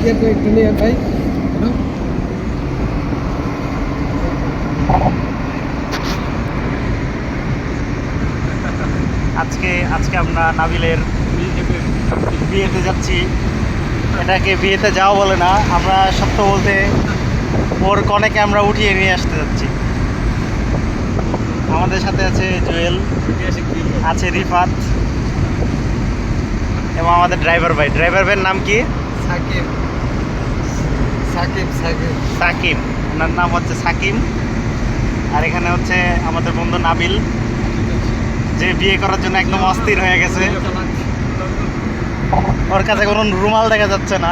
একটু নিয়ে ভাই আজকে আজকে আমরা নাবিলের বিয়েতে যাচ্ছি। এটাকে বিয়েতে যাওয়া বলে না, আমরা সত্য বলতে ওর কনেকে আমরা উঠিয়ে নিয়ে আসতে যাচ্ছি। আমাদের সাথে আছে জুয়েল, আছে রিফাত এবং আমাদের ড্রাইভার ভাই। ড্রাইভার ভাইয়ের নাম কি? সাকিব সাকিব সাকিব সাকিব, ওনার নাম হচ্ছে সাকিব। আর এখানে হচ্ছে আমাদের বন্ধু নাবিল, যে বিয়ে করার জন্য একদম অস্থির হয়ে গেছে। ওর কাছে কোনো রুমাল দেখা যাচ্ছে না।